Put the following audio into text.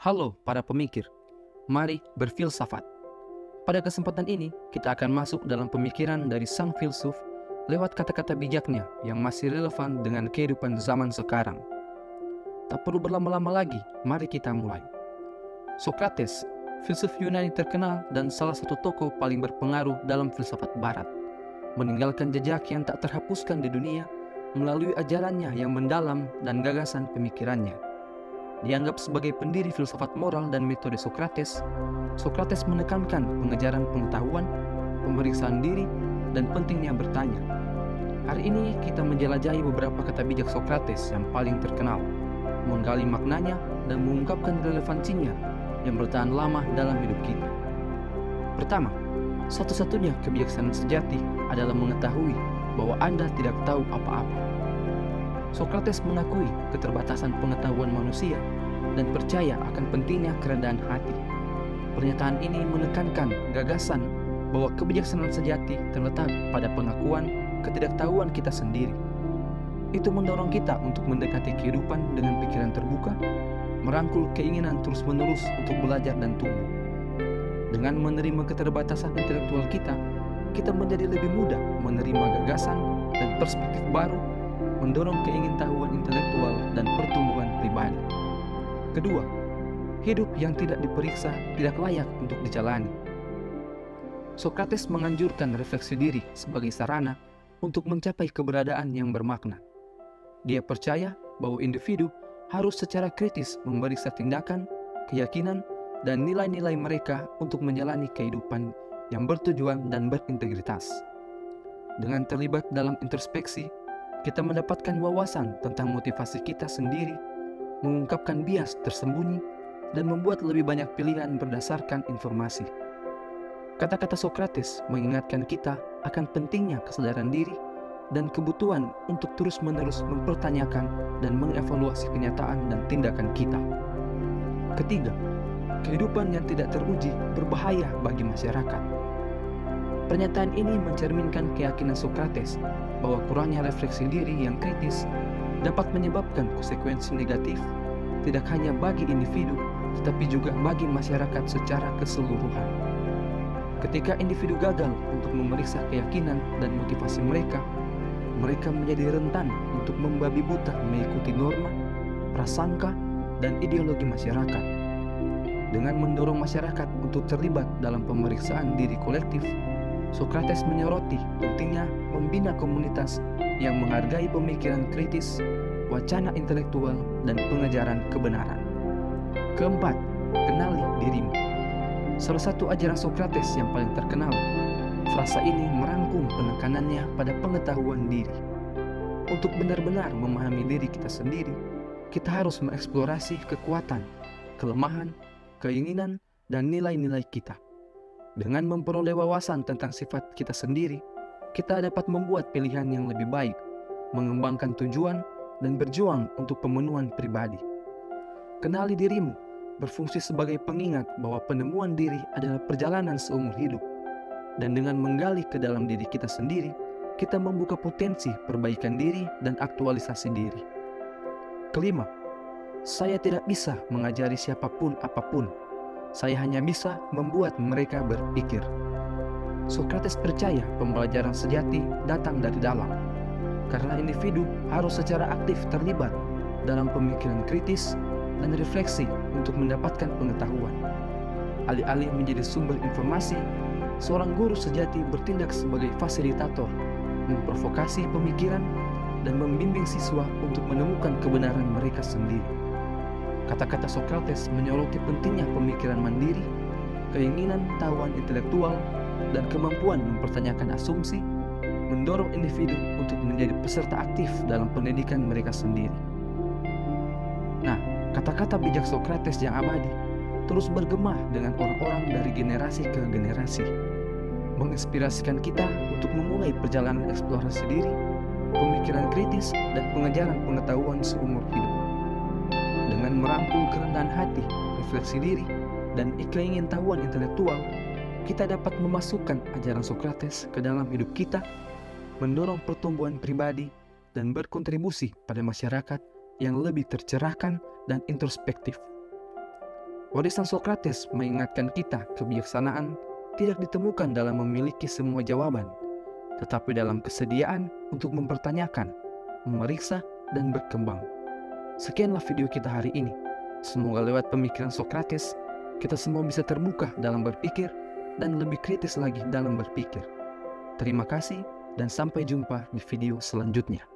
Halo para pemikir, mari berfilsafat. Pada kesempatan ini, kita akan masuk dalam pemikiran dari sang filsuf lewat kata-kata bijaknya yang masih relevan dengan kehidupan zaman sekarang. Tak perlu berlama-lama lagi, mari kita mulai. Sokrates, filsuf Yunani terkenal dan salah satu tokoh paling berpengaruh dalam filsafat barat, meninggalkan jejak yang tak terhapuskan di dunia melalui ajarannya yang mendalam dan gagasan pemikirannya. Dianggap sebagai pendiri filsafat moral dan metode Sokrates, Sokrates menekankan pengejaran pengetahuan, pemeriksaan diri, dan pentingnya bertanya. Hari ini kita menjelajahi beberapa kata bijak Sokrates yang paling terkenal, menggali maknanya dan mengungkapkan relevansinya yang bertahan lama dalam hidup kita. Pertama, satu-satunya kebijaksanaan sejati adalah mengetahui bahwa Anda tidak tahu apa-apa. Sokrates mengakui keterbatasan pengetahuan manusia dan percaya akan pentingnya kerendahan hati. Pernyataan ini menekankan gagasan bahwa kebijaksanaan sejati terletak pada pengakuan ketidaktahuan kita sendiri. Itu mendorong kita untuk mendekati kehidupan dengan pikiran terbuka, merangkul keinginan terus-menerus untuk belajar dan tumbuh. Dengan menerima keterbatasan intelektual kita menjadi lebih mudah menerima gagasan dan perspektif baru, mendorong keingintahuan intelektual dan pertumbuhan pribadi. Kedua, hidup yang tidak diperiksa tidak layak untuk dijalani. Sokrates menganjurkan refleksi diri sebagai sarana untuk mencapai keberadaan yang bermakna. Dia percaya bahwa individu harus secara kritis memeriksa tindakan, keyakinan, dan nilai-nilai mereka untuk menjalani kehidupan yang bertujuan dan berintegritas. Dengan terlibat dalam introspeksi, kita mendapatkan wawasan tentang motivasi kita sendiri, mengungkapkan bias tersembunyi, dan membuat lebih banyak pilihan berdasarkan informasi. Kata-kata Sokrates mengingatkan kita akan pentingnya kesadaran diri dan kebutuhan untuk terus-menerus mempertanyakan dan mengevaluasi kenyataan dan tindakan kita. Ketiga, kehidupan yang tidak teruji berbahaya bagi masyarakat. Pernyataan ini mencerminkan keyakinan Sokrates bahwa kurangnya refleksi diri yang kritis dapat menyebabkan konsekuensi negatif tidak hanya bagi individu, tetapi juga bagi masyarakat secara keseluruhan. Ketika individu gagal untuk memeriksa keyakinan dan motivasi mereka menjadi rentan untuk membabi buta mengikuti norma, prasangka, dan ideologi masyarakat. Dengan mendorong masyarakat untuk terlibat dalam pemeriksaan diri kolektif, Sokrates menyoroti pentingnya membina komunitas yang menghargai pemikiran kritis, wacana intelektual, dan pengejaran kebenaran. Keempat, kenali dirimu. Salah satu ajaran Sokrates yang paling terkenal, frasa ini merangkum penekanannya pada pengetahuan diri. Untuk benar-benar memahami diri kita sendiri, kita harus mengeksplorasi kekuatan, kelemahan, keinginan, dan nilai-nilai kita. Dengan memperoleh wawasan tentang sifat kita sendiri, kita dapat membuat pilihan yang lebih baik, mengembangkan tujuan, dan berjuang untuk pemenuhan pribadi. Kenali dirimu berfungsi sebagai pengingat bahwa penemuan diri adalah perjalanan seumur hidup. Dan dengan menggali ke dalam diri kita sendiri, kita membuka potensi perbaikan diri dan aktualisasi diri. Kelima, saya tidak bisa mengajari siapapun apapun. Saya hanya bisa membuat mereka berpikir. Sokrates percaya pembelajaran sejati datang dari dalam, karena individu harus secara aktif terlibat dalam pemikiran kritis dan refleksi untuk mendapatkan pengetahuan. Alih-alih menjadi sumber informasi, seorang guru sejati bertindak sebagai fasilitator, memprovokasi pemikiran, dan membimbing siswa untuk menemukan kebenaran mereka sendiri. Kata-kata Sokrates menyoroti pentingnya pemikiran mandiri, keinginan tahuan intelektual, dan kemampuan mempertanyakan asumsi, mendorong individu untuk menjadi peserta aktif dalam pendidikan mereka sendiri. Nah, kata-kata bijak Sokrates yang abadi terus bergema dengan orang-orang dari generasi ke generasi, menginspirasikan kita untuk memulai perjalanan eksplorasi diri, pemikiran kritis, dan pengejaran pengetahuan seumur hidup. Dengan merangkul kerendahan hati, refleksi diri, dan keingintahuan intelektual, kita dapat memasukkan ajaran Sokrates ke dalam hidup kita, mendorong pertumbuhan pribadi, dan berkontribusi pada masyarakat yang lebih tercerahkan dan introspektif. Warisan Sokrates mengingatkan kita kebijaksanaan tidak ditemukan dalam memiliki semua jawaban, tetapi dalam kesediaan untuk mempertanyakan, memeriksa, dan berkembang. Sekianlah video kita hari ini. Semoga lewat pemikiran Sokrates, kita semua bisa terbuka dalam berpikir dan lebih kritis lagi dalam berpikir. Terima kasih dan sampai jumpa di video selanjutnya.